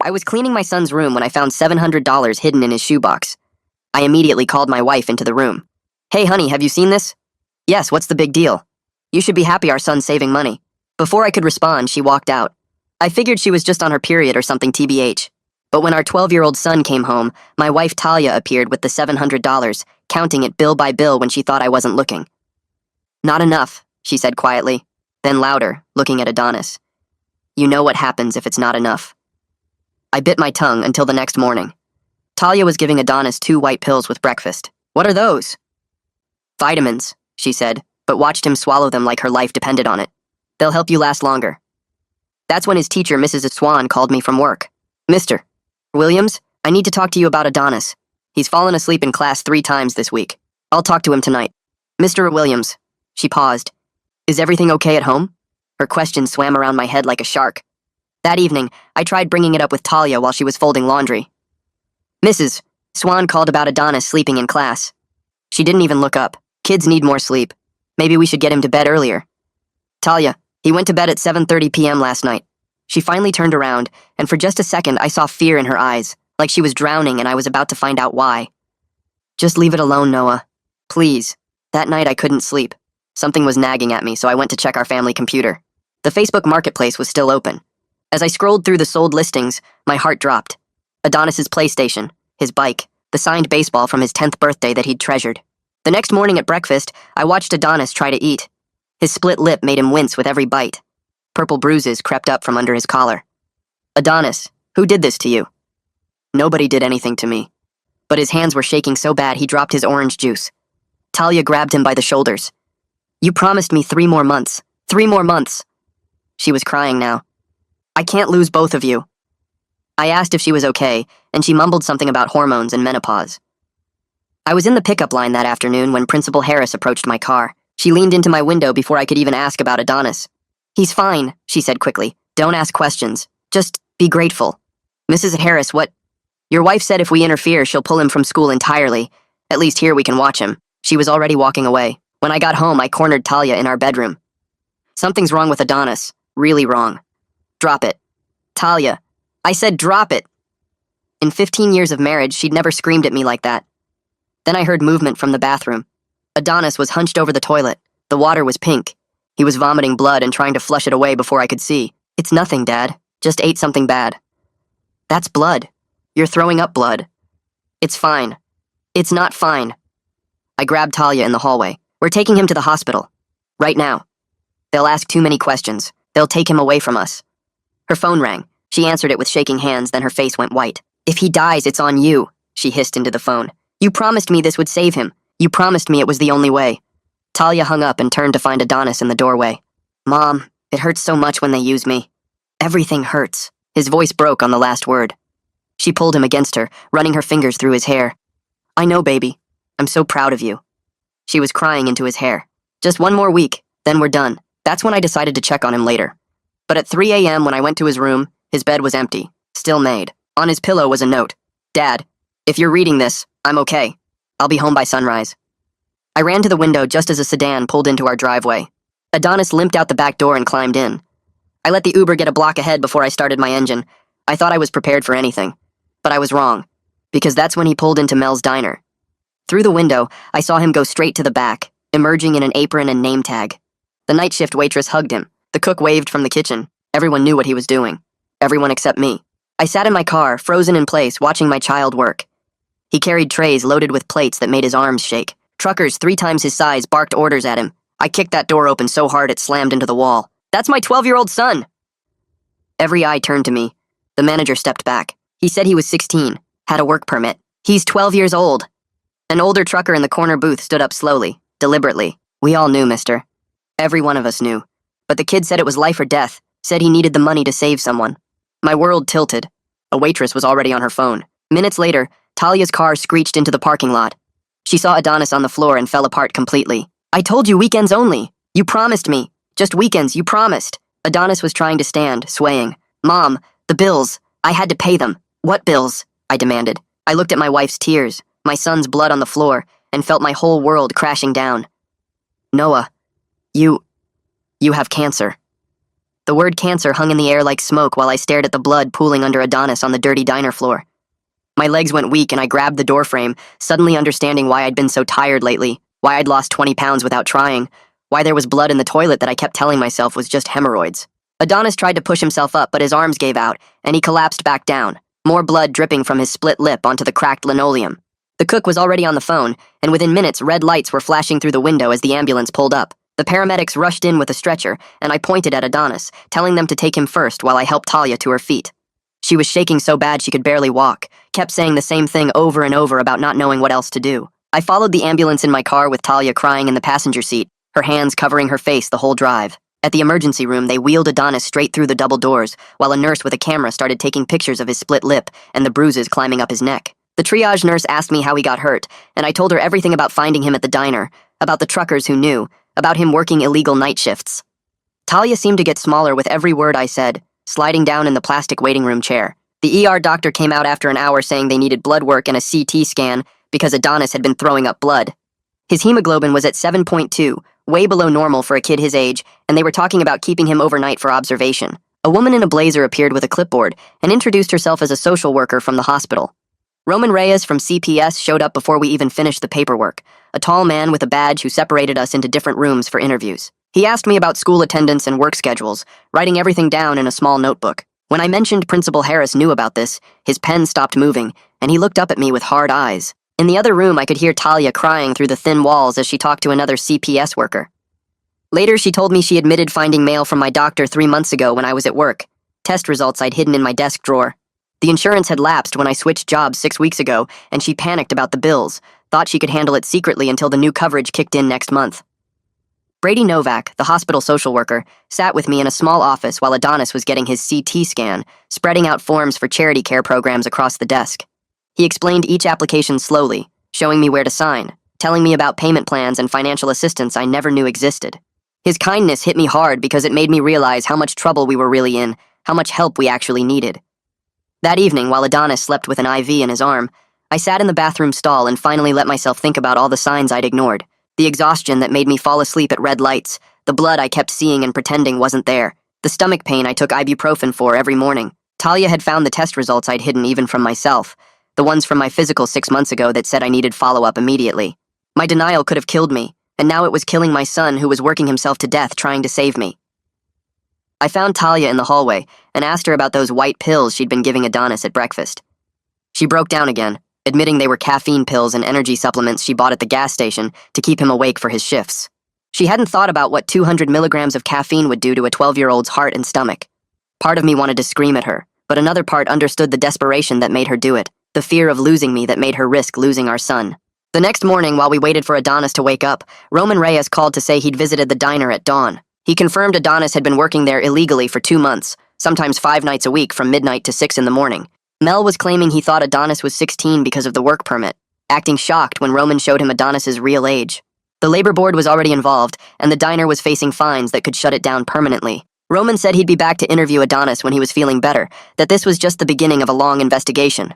I was cleaning my son's room when I found $700 hidden in his shoebox. I immediately called my wife into the room. "Hey, honey, have you seen this?" "Yes, what's the big deal?" "You should be happy our son's saving money." Before I could respond, she walked out. I figured she was just on her period or something TBH. But when our 12-year-old son came home, my wife Talia appeared with the $700, counting it bill by bill when she thought I wasn't looking. "Not enough," she said quietly, then louder, looking at Adonis. "You know what happens if it's not enough." I bit my tongue until the next morning. Talia was giving Adonis 2 white pills with breakfast. "What are those?" "Vitamins," she said, but watched him swallow them like her life depended on it. "They'll help you last longer." That's when his teacher, Mrs. Swan, called me from work. "Mr. Williams, I need to talk to you about Adonis. He's fallen asleep in class 3 times this week. I'll talk to him tonight." "Mr. Williams," she paused. "Is everything okay at home?" Her question swam around my head like a shark. That evening, I tried bringing it up with Talia while she was folding laundry. "Mrs. Swan called about Adonis sleeping in class." She didn't even look up. "Kids need more sleep. Maybe we should get him to bed earlier." "Talia, he went to bed at 7:30 p.m. last night." She finally turned around, and for just a second I saw fear in her eyes, like she was drowning and I was about to find out why. "Just leave it alone, Noah. Please." That night I couldn't sleep. Something was nagging at me, so I went to check our family computer. The Facebook Marketplace was still open. As I scrolled through the sold listings, my heart dropped. Adonis's PlayStation, his bike, the signed baseball from his 10th birthday that he'd treasured. The next morning at breakfast, I watched Adonis try to eat. His split lip made him wince with every bite. Purple bruises crept up from under his collar. "Adonis, who did this to you?" Nobody did anything to me. But his hands were shaking so bad he dropped his orange juice. Talia grabbed him by the shoulders. "You promised me 3 more months. 3 more months." She was crying now. "I can't lose both of you." I asked if she was okay, and she mumbled something about hormones and menopause. I was in the pickup line that afternoon when Principal Harris approached my car. She leaned into my window before I could even ask about Adonis. "He's fine," she said quickly. "Don't ask questions. Just be grateful." "Mrs. Harris, what?" "Your wife said if we interfere, she'll pull him from school entirely. At least here we can watch him." She was already walking away. When I got home, I cornered Talia in our bedroom. "Something's wrong with Adonis. Really wrong." "Drop it." "Talia, I said drop it." In 15 years of marriage, she'd never screamed at me like that. Then I heard movement from the bathroom. Adonis was hunched over the toilet. The water was pink. He was vomiting blood and trying to flush it away before I could see. "It's nothing, Dad. Just ate something bad." "That's blood. You're throwing up blood." "It's fine." "It's not fine." I grabbed Talia in the hallway. "We're taking him to the hospital. Right now. They'll ask too many questions. They'll take him away from us." Her phone rang. She answered it with shaking hands, then her face went white. "If he dies, it's on you," she hissed into the phone. "You promised me this would save him. You promised me it was the only way." Talia hung up and turned to find Adonis in the doorway. "Mom, it hurts so much when they use me. Everything hurts." His voice broke on the last word. She pulled him against her, running her fingers through his hair. "I know, baby. I'm so proud of you." She was crying into his hair. "Just 1 more week, then we're done." That's when I decided to check on him later. But at 3 a.m. when I went to his room, his bed was empty, still made. On his pillow was a note. "Dad, if you're reading this, I'm okay. I'll be home by sunrise." I ran to the window just as a sedan pulled into our driveway. Adonis limped out the back door and climbed in. I let the Uber get a block ahead before I started my engine. I thought I was prepared for anything. But I was wrong, because that's when he pulled into Mel's diner. Through the window, I saw him go straight to the back, emerging in an apron and name tag. The night shift waitress hugged him. The cook waved from the kitchen. Everyone knew what he was doing. Everyone except me. I sat in my car, frozen in place, watching my child work. He carried trays loaded with plates that made his arms shake. Truckers 3 times his size barked orders at him. I kicked that door open so hard it slammed into the wall. "That's my 12-year-old son!" Every eye turned to me. The manager stepped back. He said he was 16, had a work permit. "He's 12 years old." An older trucker in the corner booth stood up slowly, deliberately. "We all knew, mister. Every one of us knew. But the kid said it was life or death, said he needed the money to save someone." My world tilted. A waitress was already on her phone. Minutes later, Talia's car screeched into the parking lot. She saw Adonis on the floor and fell apart completely. "I told you weekends only. You promised me. Just weekends, you promised." Adonis was trying to stand, swaying. "Mom, the bills. I had to pay them." "What bills?" I demanded. I looked at my wife's tears, my son's blood on the floor, and felt my whole world crashing down. "Noah, you have cancer." The word cancer hung in the air like smoke while I stared at the blood pooling under Adonis on the dirty diner floor. My legs went weak and I grabbed the doorframe, suddenly understanding why I'd been so tired lately, why I'd lost 20 pounds without trying, why there was blood in the toilet that I kept telling myself was just hemorrhoids. Adonis tried to push himself up, but his arms gave out, and he collapsed back down, more blood dripping from his split lip onto the cracked linoleum. The cook was already on the phone, and within minutes red lights were flashing through the window as the ambulance pulled up. The paramedics rushed in with a stretcher, and I pointed at Adonis, telling them to take him first while I helped Talia to her feet. She was shaking so bad she could barely walk, kept saying the same thing over and over about not knowing what else to do. I followed the ambulance in my car with Talia crying in the passenger seat, her hands covering her face the whole drive. At the emergency room, they wheeled Adonis straight through the double doors, while a nurse with a camera started taking pictures of his split lip and the bruises climbing up his neck. The triage nurse asked me how he got hurt, and I told her everything about finding him at the diner, about the truckers who knew, about him working illegal night shifts. Talia seemed to get smaller with every word I said, sliding down in the plastic waiting room chair. The ER doctor came out after an hour saying they needed blood work and a CT scan because Adonis had been throwing up blood. His hemoglobin was at 7.2, way below normal for a kid his age, and they were talking about keeping him overnight for observation. A woman in a blazer appeared with a clipboard and introduced herself as a social worker from the hospital. Roman Reyes from CPS showed up before we even finished the paperwork, a tall man with a badge who separated us into different rooms for interviews. He asked me about school attendance and work schedules, writing everything down in a small notebook. When I mentioned Principal Harris knew about this, his pen stopped moving, and he looked up at me with hard eyes. In the other room, I could hear Talia crying through the thin walls as she talked to another CPS worker. Later, she told me she admitted finding mail from my doctor 3 months ago when I was at work, test results I'd hidden in my desk drawer. The insurance had lapsed when I switched jobs 6 weeks ago, and she panicked about the bills, thought she could handle it secretly until the new coverage kicked in next month. Brady Novak, the hospital social worker, sat with me in a small office while Adonis was getting his CT scan, spreading out forms for charity care programs across the desk. He explained each application slowly, showing me where to sign, telling me about payment plans and financial assistance I never knew existed. His kindness hit me hard because it made me realize how much trouble we were really in, how much help we actually needed. That evening, while Adonis slept with an IV in his arm, I sat in the bathroom stall and finally let myself think about all the signs I'd ignored. The exhaustion that made me fall asleep at red lights, the blood I kept seeing and pretending wasn't there, the stomach pain I took ibuprofen for every morning. Talia had found the test results I'd hidden even from myself, the ones from my physical 6 months ago that said I needed follow-up immediately. My denial could have killed me, and now it was killing my son who was working himself to death trying to save me. I found Talia in the hallway and asked her about those white pills she'd been giving Adonis at breakfast. She broke down again, admitting they were caffeine pills and energy supplements she bought at the gas station to keep him awake for his shifts. She hadn't thought about what 200 milligrams of caffeine would do to a 12-year-old's heart and stomach. Part of me wanted to scream at her, but another part understood the desperation that made her do it, the fear of losing me that made her risk losing our son. The next morning, while we waited for Adonis to wake up, Roman Reyes called to say he'd visited the diner at dawn. He confirmed Adonis had been working there illegally for 2 months, sometimes 5 nights a week from midnight to 6 in the morning. Mel was claiming he thought Adonis was 16 because of the work permit, acting shocked when Roman showed him Adonis's real age. The labor board was already involved, and the diner was facing fines that could shut it down permanently. Roman said he'd be back to interview Adonis when he was feeling better, that this was just the beginning of a long investigation.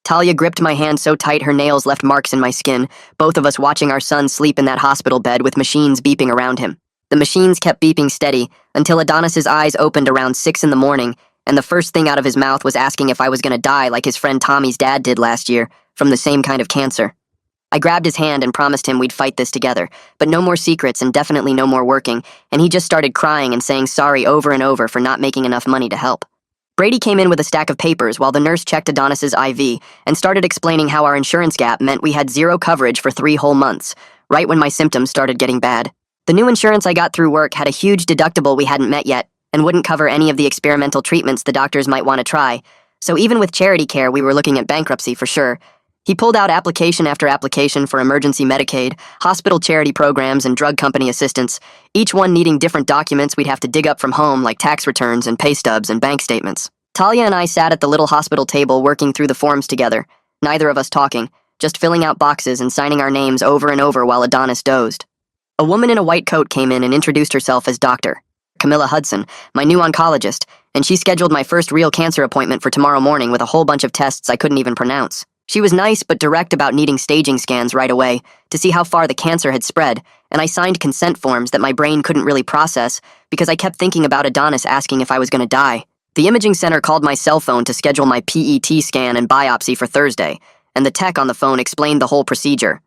Talia gripped my hand so tight her nails left marks in my skin, both of us watching our son sleep in that hospital bed with machines beeping around him. The machines kept beeping steady until Adonis's eyes opened around 6 in the morning, and the first thing out of his mouth was asking if I was going to die like his friend Tommy's dad did last year, from the same kind of cancer. I grabbed his hand and promised him we'd fight this together, but no more secrets and definitely no more working, and he just started crying and saying sorry over and over for not making enough money to help. Brady came in with a stack of papers while the nurse checked Adonis's IV and started explaining how our insurance gap meant we had 0 coverage for 3 whole months, right when my symptoms started getting bad. The new insurance I got through work had a huge deductible we hadn't met yet, and wouldn't cover any of the experimental treatments the doctors might want to try, so even with charity care we were looking at bankruptcy for sure. He pulled out application after application for emergency Medicaid, hospital charity programs, and drug company assistance, each one needing different documents we'd have to dig up from home like tax returns and pay stubs and bank statements. Talia and I sat at the little hospital table working through the forms together, neither of us talking, just filling out boxes and signing our names over and over while Adonis dozed. A woman in a white coat came in and introduced herself as Dr. Camilla Hudson, my new oncologist, and she scheduled my first real cancer appointment for tomorrow morning with a whole bunch of tests I couldn't even pronounce. She was nice but direct about needing staging scans right away to see how far the cancer had spread, and I signed consent forms that my brain couldn't really process because I kept thinking about Adonis asking if I was going to die. The imaging center called my cell phone to schedule my PET scan and biopsy for Thursday, and the tech on the phone explained the whole procedure.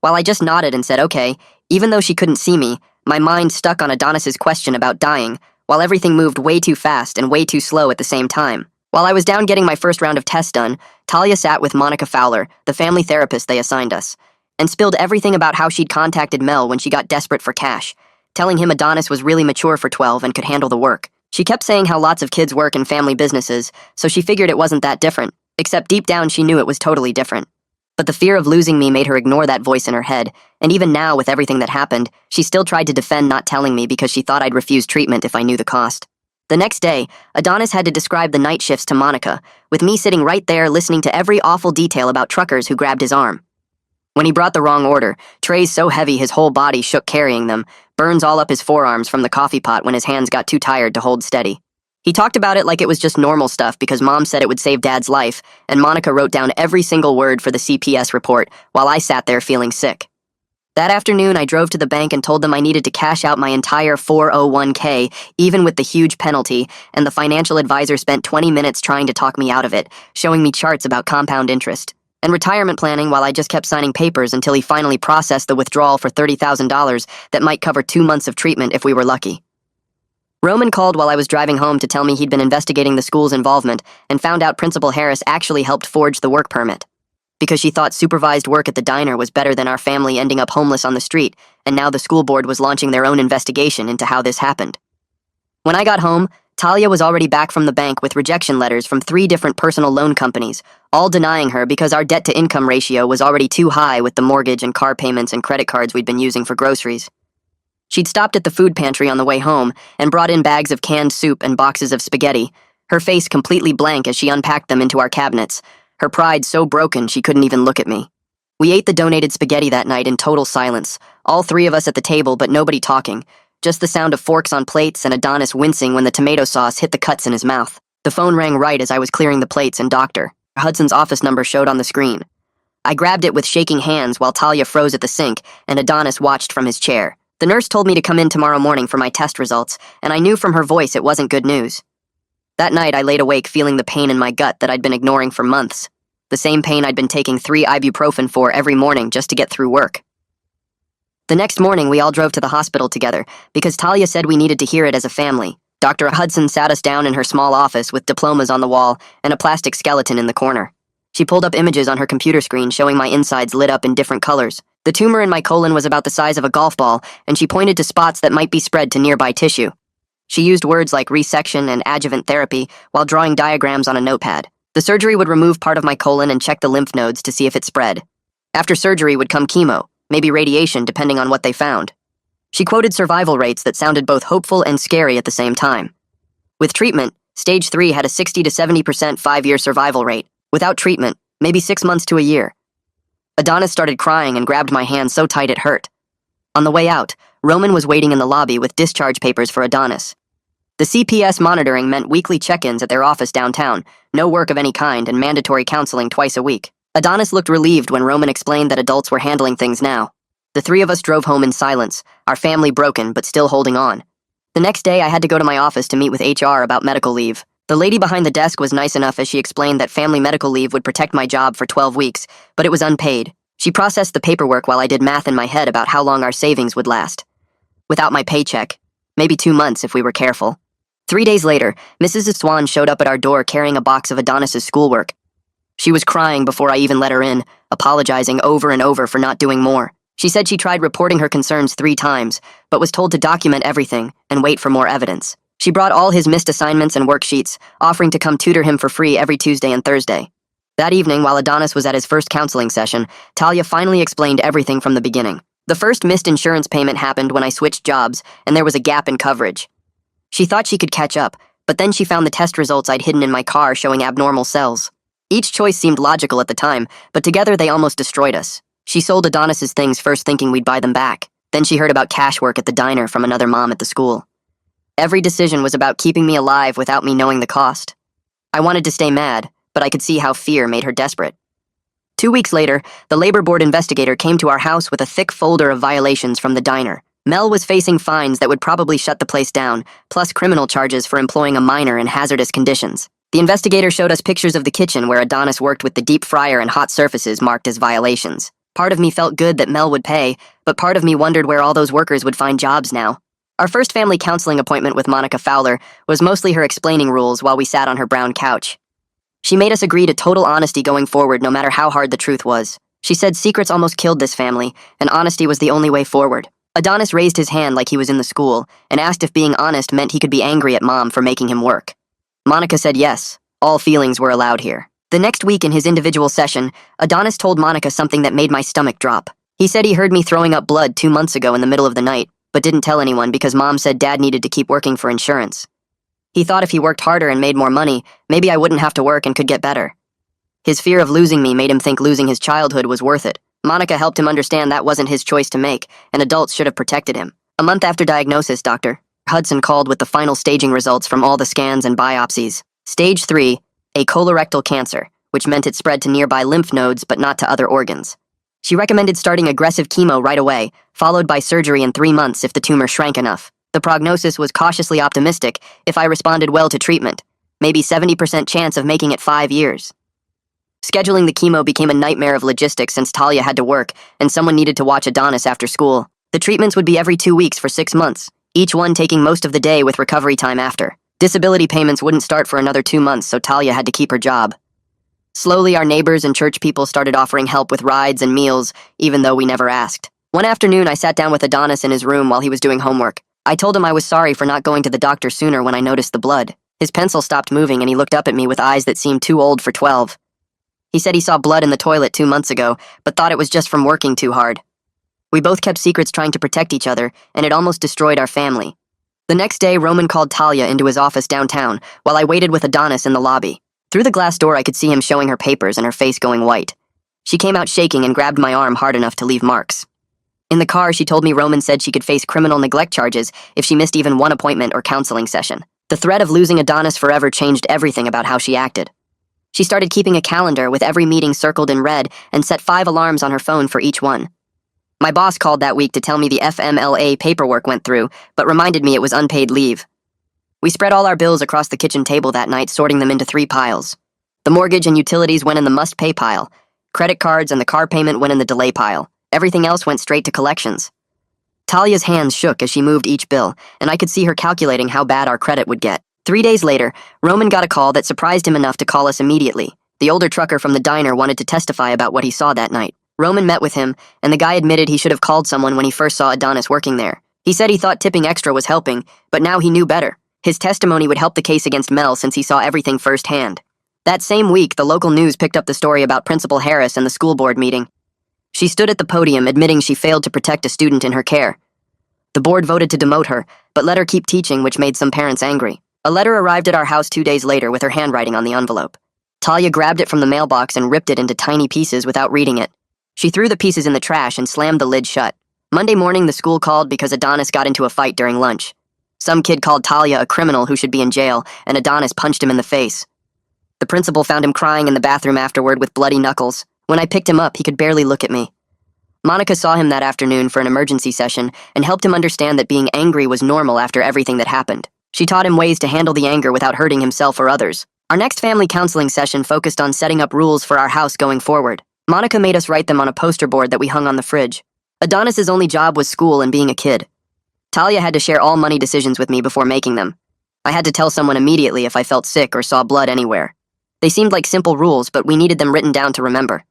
While I just nodded and said okay, even though she couldn't see me, my mind stuck on Adonis's question about dying, while everything moved way too fast and way too slow at the same time. While I was down getting my first round of tests done, Talia sat with Monica Fowler, the family therapist they assigned us, and spilled everything about how she'd contacted Mel when she got desperate for cash, telling him Adonis was really mature for 12 and could handle the work. She kept saying how lots of kids work in family businesses, so she figured it wasn't that different, except deep down she knew it was totally different. But the fear of losing me made her ignore that voice in her head, and even now, with everything that happened, she still tried to defend not telling me because she thought I'd refuse treatment if I knew the cost. The next day, Adonis had to describe the night shifts to Monica, with me sitting right there listening to every awful detail about truckers who grabbed his arm. When he brought the wrong order, trays so heavy his whole body shook carrying them, burns all up his forearms from the coffee pot when his hands got too tired to hold steady. He talked about it like it was just normal stuff because Mom said it would save Dad's life, and Monica wrote down every single word for the CPS report while I sat there feeling sick. That afternoon, I drove to the bank and told them I needed to cash out my entire 401k, even with the huge penalty, and the financial advisor spent 20 minutes trying to talk me out of it, showing me charts about compound interest and retirement planning while I just kept signing papers until he finally processed the withdrawal for $30,000 that might cover 2 months of treatment if we were lucky. Roman called while I was driving home to tell me he'd been investigating the school's involvement and found out Principal Harris actually helped forge the work permit, because she thought supervised work at the diner was better than our family ending up homeless on the street, and now the school board was launching their own investigation into how this happened. When I got home, Talia was already back from the bank with rejection letters from 3 different personal loan companies, all denying her because our debt-to-income ratio was already too high with the mortgage and car payments and credit cards we'd been using for groceries. She'd stopped at the food pantry on the way home and brought in bags of canned soup and boxes of spaghetti, her face completely blank as she unpacked them into our cabinets, her pride so broken she couldn't even look at me. We ate the donated spaghetti that night in total silence, all 3 of us at the table but nobody talking, just the sound of forks on plates and Adonis wincing when the tomato sauce hit the cuts in his mouth. The phone rang right as I was clearing the plates and Dr. Hudson's office number showed on the screen. I grabbed it with shaking hands while Talia froze at the sink and Adonis watched from his chair. The nurse told me to come in tomorrow morning for my test results, and I knew from her voice it wasn't good news. That night I laid awake feeling the pain in my gut that I'd been ignoring for months, the same pain I'd been taking 3 ibuprofen for every morning just to get through work. The next morning we all drove to the hospital together because Talia said we needed to hear it as a family. Dr. Hudson sat us down in her small office with diplomas on the wall and a plastic skeleton in the corner. She pulled up images on her computer screen showing my insides lit up in different colors. The tumor in my colon was about the size of a golf ball, and she pointed to spots that might be spread to nearby tissue. She used words like resection and adjuvant therapy while drawing diagrams on a notepad. The surgery would remove part of my colon and check the lymph nodes to see if it spread. After surgery would come chemo, maybe radiation depending on what they found. She quoted survival rates that sounded both hopeful and scary at the same time. With treatment, stage 3 had a 60 to 70% 5-year survival rate. Without treatment, maybe 6 months to a year. Adonis started crying and grabbed my hand so tight it hurt. On the way out, Roman was waiting in the lobby with discharge papers for Adonis. The CPS monitoring meant weekly check-ins at their office downtown, no work of any kind, and mandatory counseling twice a week. Adonis looked relieved when Roman explained that adults were handling things now. The 3 of us drove home in silence, our family broken but still holding on. The next day I had to go to my office to meet with HR about medical leave. The lady behind the desk was nice enough as she explained that family medical leave would protect my job for 12 weeks, but it was unpaid. She processed the paperwork while I did math in my head about how long our savings would last. Without my paycheck, maybe 2 months if we were careful. 3 days later, Mrs. Swan showed up at our door carrying a box of Adonis's schoolwork. She was crying before I even let her in, apologizing over and over for not doing more. She said she tried reporting her concerns 3 times, but was told to document everything and wait for more evidence. She brought all his missed assignments and worksheets, offering to come tutor him for free every Tuesday and Thursday. That evening, while Adonis was at his first counseling session, Talia finally explained everything from the beginning. The first missed insurance payment happened when I switched jobs, and there was a gap in coverage. She thought she could catch up, but then she found the test results I'd hidden in my car showing abnormal cells. Each choice seemed logical at the time, but together they almost destroyed us. She sold Adonis's things first thinking we'd buy them back. Then she heard about cash work at the diner from another mom at the school. Every decision was about keeping me alive without me knowing the cost. I wanted to stay mad, but I could see how fear made her desperate. 2 weeks later, the labor board investigator came to our house with a thick folder of violations from the diner. Mel was facing fines that would probably shut the place down, plus criminal charges for employing a minor in hazardous conditions. The investigator showed us pictures of the kitchen where Adonis worked with the deep fryer and hot surfaces marked as violations. Part of me felt good that Mel would pay, but part of me wondered where all those workers would find jobs now. Our first family counseling appointment with Monica Fowler was mostly her explaining rules while we sat on her brown couch. She made us agree to total honesty going forward no matter how hard the truth was. She said secrets almost killed this family, and honesty was the only way forward. Adonis raised his hand like he was in the school and asked if being honest meant he could be angry at Mom for making him work. Monica said yes, all feelings were allowed here. The next week in his individual session, Adonis told Monica something that made my stomach drop. He said he heard me throwing up blood 2 months ago in the middle of the night, but didn't tell anyone because Mom said Dad needed to keep working for insurance. He thought if he worked harder and made more money, maybe I wouldn't have to work and could get better. His fear of losing me made him think losing his childhood was worth it. Monica helped him understand that wasn't his choice to make, and adults should have protected him. A month after diagnosis, Dr. Hudson called with the final staging results from all the scans and biopsies. Stage 3, a colorectal cancer, which meant it spread to nearby lymph nodes but not to other organs. She recommended starting aggressive chemo right away, followed by surgery in 3 months if the tumor shrank enough. The prognosis was cautiously optimistic if I responded well to treatment, maybe 70% chance of making it 5 years. Scheduling the chemo became a nightmare of logistics since Talia had to work and someone needed to watch Adonis after school. The treatments would be every 2 weeks for 6 months, each one taking most of the day with recovery time after. Disability payments wouldn't start for another 2 months, so Talia had to keep her job. Slowly, our neighbors and church people started offering help with rides and meals, even though we never asked. One afternoon, I sat down with Adonis in his room while he was doing homework. I told him I was sorry for not going to the doctor sooner when I noticed the blood. His pencil stopped moving and he looked up at me with eyes that seemed too old for 12. He said he saw blood in the toilet 2 months ago, but thought it was just from working too hard. We both kept secrets trying to protect each other, and it almost destroyed our family. The next day, Roman called Talia into his office downtown, while I waited with Adonis in the lobby. Through the glass door, I could see him showing her papers and her face going white. She came out shaking and grabbed my arm hard enough to leave marks. In the car, she told me Roman said she could face criminal neglect charges if she missed even one appointment or counseling session. The threat of losing Adonis forever changed everything about how she acted. She started keeping a calendar with every meeting circled in red and set 5 alarms on her phone for each one. My boss called that week to tell me the FMLA paperwork went through, but reminded me it was unpaid leave. We spread all our bills across the kitchen table that night, sorting them into 3 piles. The mortgage and utilities went in the must-pay pile. Credit cards and the car payment went in the delay pile. Everything else went straight to collections. Talia's hands shook as she moved each bill, and I could see her calculating how bad our credit would get. 3 days later, Roman got a call that surprised him enough to call us immediately. The older trucker from the diner wanted to testify about what he saw that night. Roman met with him, and the guy admitted he should have called someone when he first saw Adonis working there. He said he thought tipping extra was helping, but now he knew better. His testimony would help the case against Mel since he saw everything firsthand. That same week, the local news picked up the story about Principal Harris and the school board meeting. She stood at the podium admitting she failed to protect a student in her care. The board voted to demote her, but let her keep teaching, which made some parents angry. A letter arrived at our house 2 days later with her handwriting on the envelope. Talia grabbed it from the mailbox and ripped it into tiny pieces without reading it. She threw the pieces in the trash and slammed the lid shut. Monday morning, the school called because Adonis got into a fight during lunch. Some kid called Talia a criminal who should be in jail, and Adonis punched him in the face. The principal found him crying in the bathroom afterward with bloody knuckles. When I picked him up, he could barely look at me. Monica saw him that afternoon for an emergency session and helped him understand that being angry was normal after everything that happened. She taught him ways to handle the anger without hurting himself or others. Our next family counseling session focused on setting up rules for our house going forward. Monica made us write them on a poster board that we hung on the fridge. Adonis's only job was school and being a kid. Talia had to share all money decisions with me before making them. I had to tell someone immediately if I felt sick or saw blood anywhere. They seemed like simple rules, but we needed them written down to remember.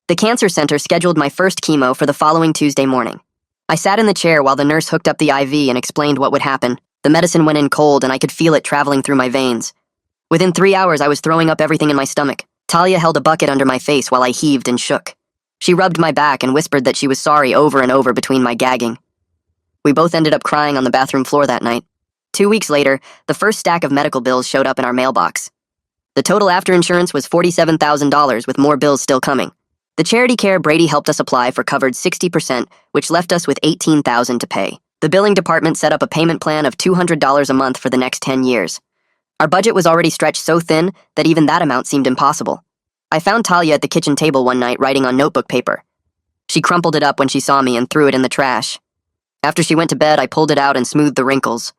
The cancer center scheduled my first chemo for the following Tuesday morning. I sat in the chair while the nurse hooked up the IV and explained what would happen. The medicine went in cold and I could feel it traveling through my veins. Within 3 hours, I was throwing up everything in my stomach. Talia held a bucket under my face while I heaved and shook. She rubbed my back and whispered that she was sorry over and over between my gagging. We both ended up crying on the bathroom floor that night. 2 weeks later, the first stack of medical bills showed up in our mailbox. The total after insurance was $47,000, with more bills still coming. The charity care Brady helped us apply for covered 60%, which left us with $18,000 to pay. The billing department set up a payment plan of $200 a month for the next 10 years. Our budget was already stretched so thin that even that amount seemed impossible. I found Talia at the kitchen table one night writing on notebook paper. She crumpled it up when she saw me and threw it in the trash. After she went to bed, I pulled it out and smoothed the wrinkles.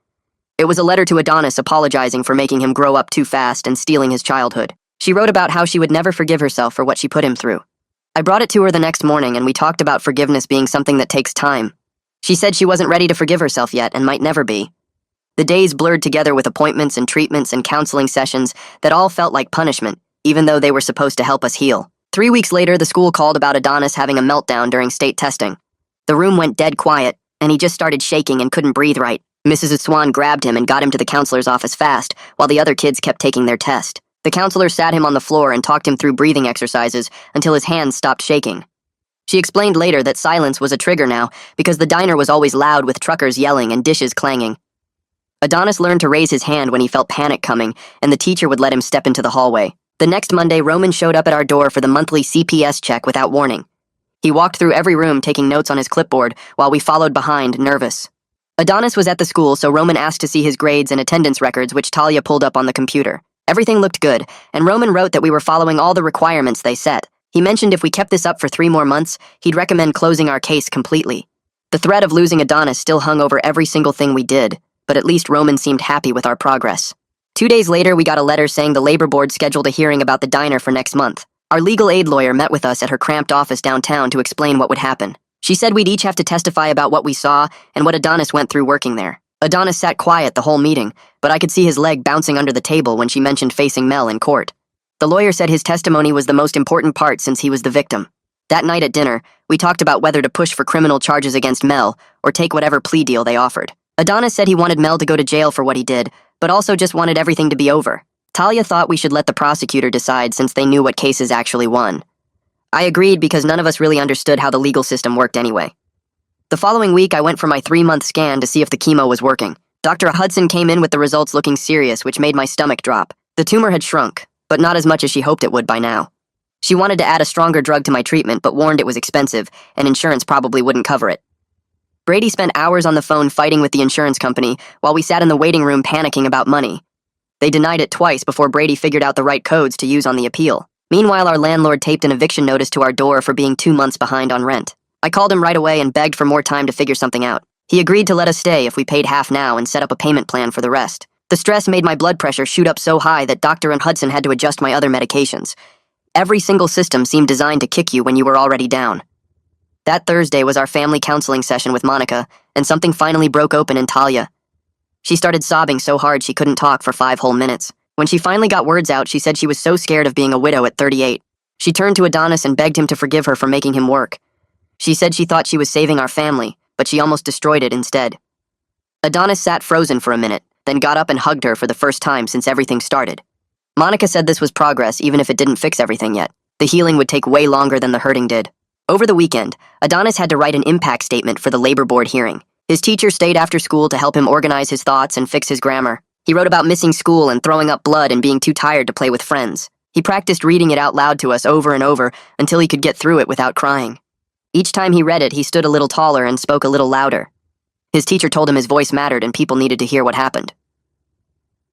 It was a letter to Adonis apologizing for making him grow up too fast and stealing his childhood. She wrote about how she would never forgive herself for what she put him through. I brought it to her the next morning and we talked about forgiveness being something that takes time. She said she wasn't ready to forgive herself yet and might never be. The days blurred together with appointments and treatments and counseling sessions that all felt like punishment, even though they were supposed to help us heal. 3 weeks later, the school called about Adonis having a meltdown during state testing. The room went dead quiet, and he just started shaking and couldn't breathe right. Mrs. Swan grabbed him and got him to the counselor's office fast, while the other kids kept taking their test. The counselor sat him on the floor and talked him through breathing exercises until his hands stopped shaking. She explained later that silence was a trigger now because the diner was always loud with truckers yelling and dishes clanging. Adonis learned to raise his hand when he felt panic coming, and the teacher would let him step into the hallway. The next Monday, Roman showed up at our door for the monthly CPS check without warning. He walked through every room taking notes on his clipboard while we followed behind, nervous. Adonis was at the school, so Roman asked to see his grades and attendance records, which Talia pulled up on the computer. Everything looked good, and Roman wrote that we were following all the requirements they set. He mentioned if we kept this up for 3 more months, he'd recommend closing our case completely. The threat of losing Adonis still hung over every single thing we did, but at least Roman seemed happy with our progress. 2 days later, we got a letter saying the labor board scheduled a hearing about the diner for next month. Our legal aid lawyer met with us at her cramped office downtown to explain what would happen. She said we'd each have to testify about what we saw and what Adonis went through working there. Adonis sat quiet the whole meeting, but I could see his leg bouncing under the table when she mentioned facing Mel in court. The lawyer said his testimony was the most important part since he was the victim. That night at dinner, we talked about whether to push for criminal charges against Mel or take whatever plea deal they offered. Adonis said he wanted Mel to go to jail for what he did, but also just wanted everything to be over. Talia thought we should let the prosecutor decide since they knew what cases actually won. I agreed because none of us really understood how the legal system worked anyway. The following week, I went for my 3-month scan to see if the chemo was working. Dr. Hudson came in with the results looking serious, which made my stomach drop. The tumor had shrunk, but not as much as she hoped it would by now. She wanted to add a stronger drug to my treatment, but warned it was expensive, and insurance probably wouldn't cover it. Brady spent hours on the phone fighting with the insurance company while we sat in the waiting room panicking about money. They denied it twice before Brady figured out the right codes to use on the appeal. Meanwhile, our landlord taped an eviction notice to our door for being 2 months behind on rent. I called him right away and begged for more time to figure something out. He agreed to let us stay if we paid half now and set up a payment plan for the rest. The stress made my blood pressure shoot up so high that Dr. and Hudson had to adjust my other medications. Every single system seemed designed to kick you when you were already down. That Thursday was our family counseling session with Monica, and something finally broke open in Talia. She started sobbing so hard she couldn't talk for 5 whole minutes. When she finally got words out, she said she was so scared of being a widow at 38. She turned to Adonis and begged him to forgive her for making him work. She said she thought she was saving our family, but she almost destroyed it instead. Adonis sat frozen for a minute, then got up and hugged her for the first time since everything started. Monica said this was progress even if it didn't fix everything yet. The healing would take way longer than the hurting did. Over the weekend, Adonis had to write an impact statement for the labor board hearing. His teacher stayed after school to help him organize his thoughts and fix his grammar. He wrote about missing school and throwing up blood and being too tired to play with friends. He practiced reading it out loud to us over and over until he could get through it without crying. Each time he read it, he stood a little taller and spoke a little louder. His teacher told him his voice mattered and people needed to hear what happened.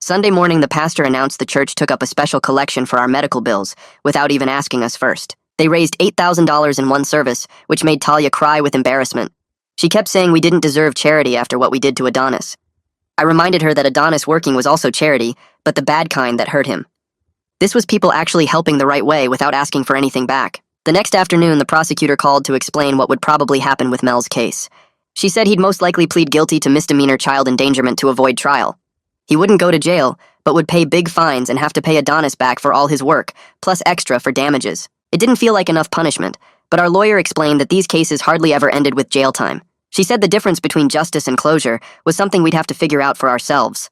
Sunday morning, the pastor announced the church took up a special collection for our medical bills without even asking us first. They raised $8,000 in one service, which made Talia cry with embarrassment. She kept saying we didn't deserve charity after what we did to Adonis. I reminded her that Adonis working was also charity, but the bad kind that hurt him. This was people actually helping the right way without asking for anything back. The next afternoon, the prosecutor called to explain what would probably happen with Mel's case. She said he'd most likely plead guilty to misdemeanor child endangerment to avoid trial. He wouldn't go to jail, but would pay big fines and have to pay Adonis back for all his work, plus extra for damages. It didn't feel like enough punishment, but our lawyer explained that these cases hardly ever ended with jail time. She said the difference between justice and closure was something we'd have to figure out for ourselves.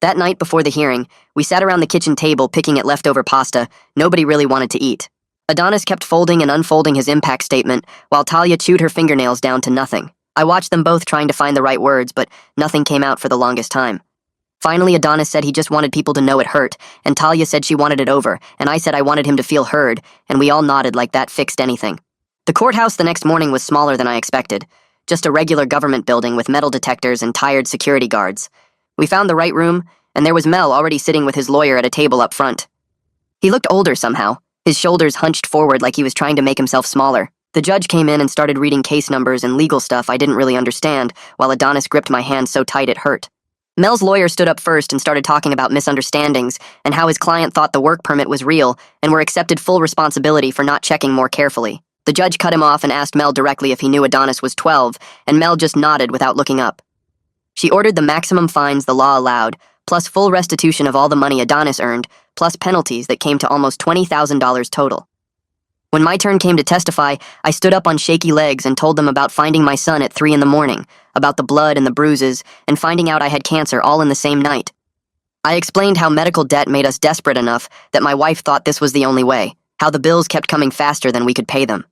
That night before the hearing, we sat around the kitchen table picking at leftover pasta nobody really wanted to eat. Adonis kept folding and unfolding his impact statement, while Talia chewed her fingernails down to nothing. I watched them both trying to find the right words, but nothing came out for the longest time. Finally, Adonis said he just wanted people to know it hurt, and Talia said she wanted it over, and I said I wanted him to feel heard, and we all nodded like that fixed anything. The courthouse the next morning was smaller than I expected. Just a regular government building with metal detectors and tired security guards. We found the right room, and there was Mel already sitting with his lawyer at a table up front. He looked older somehow. His shoulders hunched forward like he was trying to make himself smaller. The judge came in and started reading case numbers and legal stuff I didn't really understand, while Adonis gripped my hand so tight it hurt. Mel's lawyer stood up first and started talking about misunderstandings and how his client thought the work permit was real and were accepted full responsibility for not checking more carefully. The judge cut him off and asked Mel directly if he knew Adonis was 12, and Mel just nodded without looking up. She ordered the maximum fines the law allowed, plus full restitution of all the money Adonis earned, plus penalties that came to almost $20,000 total. When my turn came to testify, I stood up on shaky legs and told them about finding my son at 3 a.m, about the blood and the bruises, and finding out I had cancer all in the same night. I explained how medical debt made us desperate enough that my wife thought this was the only way, how the bills kept coming faster than we could pay them.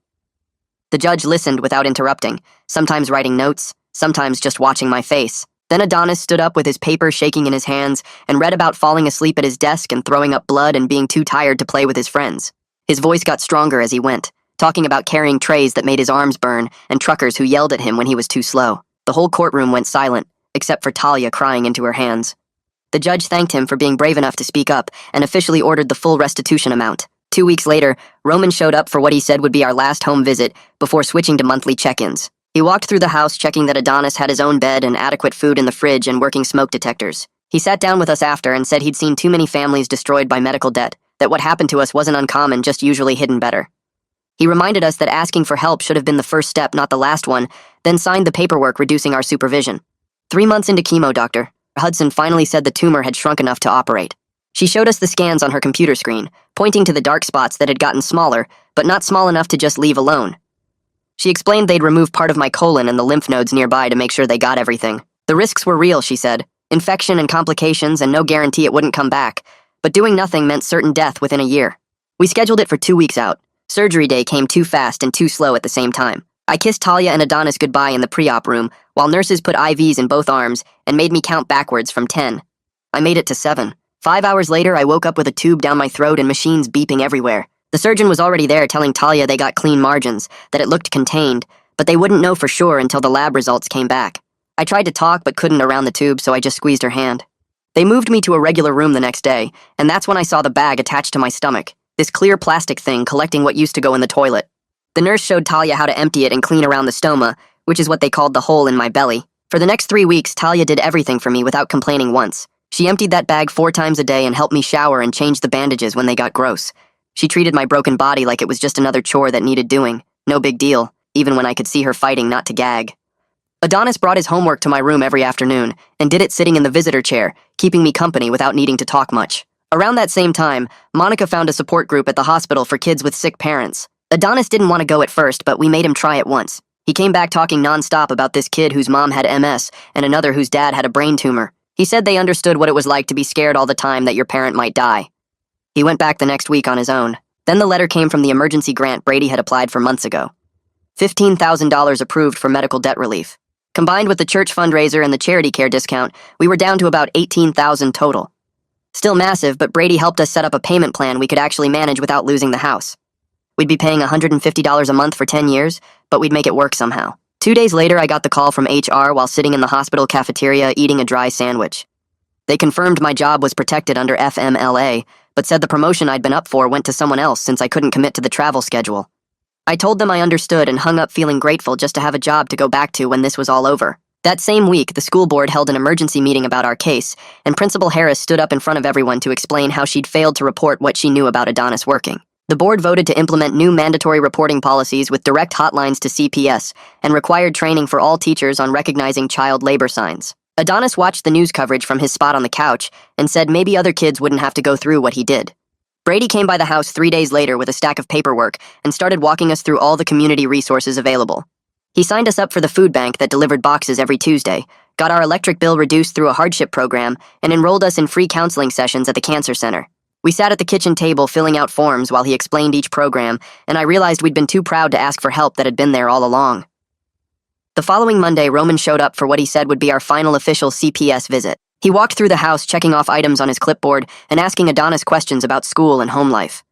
The judge listened without interrupting, sometimes writing notes, sometimes just watching my face. Then Adonis stood up with his paper shaking in his hands and read about falling asleep at his desk and throwing up blood and being too tired to play with his friends. His voice got stronger as he went, talking about carrying trays that made his arms burn and truckers who yelled at him when he was too slow. The whole courtroom went silent, except for Talia crying into her hands. The judge thanked him for being brave enough to speak up and officially ordered the full restitution amount. 2 weeks later, Roman showed up for what he said would be our last home visit before switching to monthly check-ins. He walked through the house checking that Adonis had his own bed and adequate food in the fridge and working smoke detectors. He sat down with us after and said he'd seen too many families destroyed by medical debt, that what happened to us wasn't uncommon, just usually hidden better. He reminded us that asking for help should have been the first step, not the last one, then signed the paperwork reducing our supervision. 3 months into chemo, Dr. Hudson finally said the tumor had shrunk enough to operate. She showed us the scans on her computer screen, pointing to the dark spots that had gotten smaller, but not small enough to just leave alone. She explained they'd remove part of my colon and the lymph nodes nearby to make sure they got everything. The risks were real, she said. Infection and complications and no guarantee it wouldn't come back. But doing nothing meant certain death within a year. We scheduled it for 2 weeks out. Surgery day came too fast and too slow at the same time. I kissed Talia and Adonis goodbye in the pre-op room, while nurses put IVs in both arms and made me count backwards from 10. I made it to 7. 5 hours later, I woke up with a tube down my throat and machines beeping everywhere. The surgeon was already there telling Talia they got clean margins, that it looked contained, but they wouldn't know for sure until the lab results came back. I tried to talk but couldn't around the tube, so I just squeezed her hand. They moved me to a regular room the next day, and that's when I saw the bag attached to my stomach, this clear plastic thing collecting what used to go in the toilet. The nurse showed Talia how to empty it and clean around the stoma, which is what they called the hole in my belly. For the next 3 weeks, Talia did everything for me without complaining once. She emptied that bag 4 times a day and helped me shower and change the bandages when they got gross. She treated my broken body like it was just another chore that needed doing. No big deal, even when I could see her fighting not to gag. Adonis brought his homework to my room every afternoon and did it sitting in the visitor chair, keeping me company without needing to talk much. Around that same time, Monica found a support group at the hospital for kids with sick parents. Adonis didn't want to go at first, but we made him try it once. He came back talking nonstop about this kid whose mom had MS and another whose dad had a brain tumor. He said they understood what it was like to be scared all the time that your parent might die. He went back the next week on his own. Then the letter came from the emergency grant Brady had applied for months ago. $15,000 approved for medical debt relief. Combined with the church fundraiser and the charity care discount, we were down to about $18,000 total. Still massive, but Brady helped us set up a payment plan we could actually manage without losing the house. We'd be paying $150 a month for 10 years, but we'd make it work somehow. 2 days later, I got the call from HR while sitting in the hospital cafeteria eating a dry sandwich. They confirmed my job was protected under FMLA, but said the promotion I'd been up for went to someone else since I couldn't commit to the travel schedule. I told them I understood and hung up feeling grateful just to have a job to go back to when this was all over. That same week, the school board held an emergency meeting about our case, and Principal Harris stood up in front of everyone to explain how she'd failed to report what she knew about Adonis working. The board voted to implement new mandatory reporting policies with direct hotlines to CPS and required training for all teachers on recognizing child labor signs. Adonis watched the news coverage from his spot on the couch and said maybe other kids wouldn't have to go through what he did. Brady came by the house 3 days later with a stack of paperwork and started walking us through all the community resources available. He signed us up for the food bank that delivered boxes every Tuesday, got our electric bill reduced through a hardship program, and enrolled us in free counseling sessions at the cancer center. We sat at the kitchen table filling out forms while he explained each program, and I realized we'd been too proud to ask for help that had been there all along. The following Monday, Roman showed up for what he said would be our final official CPS visit. He walked through the house checking off items on his clipboard and asking Adonis questions about school and home life.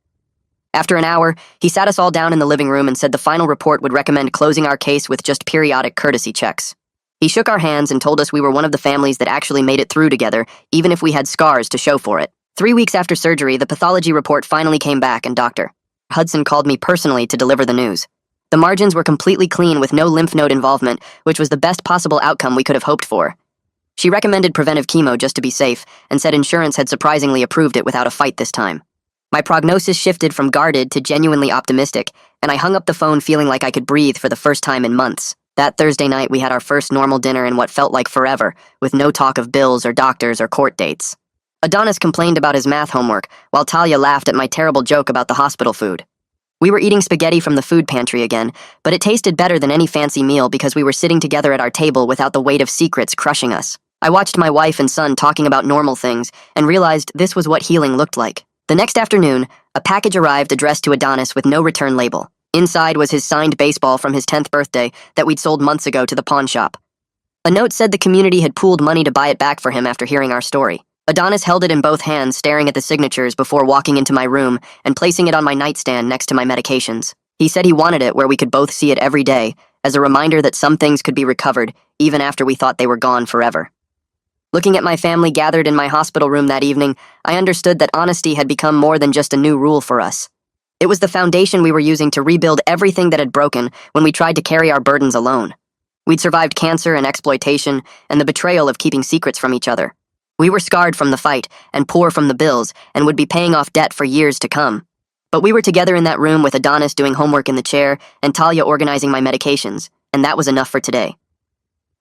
After an hour, he sat us all down in the living room and said the final report would recommend closing our case with just periodic courtesy checks. He shook our hands and told us we were one of the families that actually made it through together, even if we had scars to show for it. 3 weeks after surgery, the pathology report finally came back, and Dr. Hudson called me personally to deliver the news. The margins were completely clean with no lymph node involvement, which was the best possible outcome we could have hoped for. She recommended preventive chemo just to be safe, and said insurance had surprisingly approved it without a fight this time. My prognosis shifted from guarded to genuinely optimistic, and I hung up the phone feeling like I could breathe for the first time in months. That Thursday night, we had our first normal dinner in what felt like forever, with no talk of bills or doctors or court dates. Adonis complained about his math homework, while Talia laughed at my terrible joke about the hospital food. We were eating spaghetti from the food pantry again, but it tasted better than any fancy meal because we were sitting together at our table without the weight of secrets crushing us. I watched my wife and son talking about normal things and realized this was what healing looked like. The next afternoon, a package arrived addressed to Adonis with no return label. Inside was his signed baseball from his 10th birthday that we'd sold months ago to the pawn shop. A note said the community had pooled money to buy it back for him after hearing our story. Adonis held it in both hands, staring at the signatures before walking into my room and placing it on my nightstand next to my medications. He said he wanted it where we could both see it every day, as a reminder that some things could be recovered even after we thought they were gone forever. Looking at my family gathered in my hospital room that evening, I understood that honesty had become more than just a new rule for us. It was the foundation we were using to rebuild everything that had broken when we tried to carry our burdens alone. We'd survived cancer and exploitation and the betrayal of keeping secrets from each other. We were scarred from the fight and poor from the bills and would be paying off debt for years to come. But we were together in that room with Adonis doing homework in the chair and Talia organizing my medications, and that was enough for today.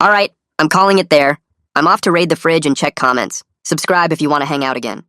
All right, I'm calling it there. I'm off to raid the fridge and check comments. Subscribe if you want to hang out again.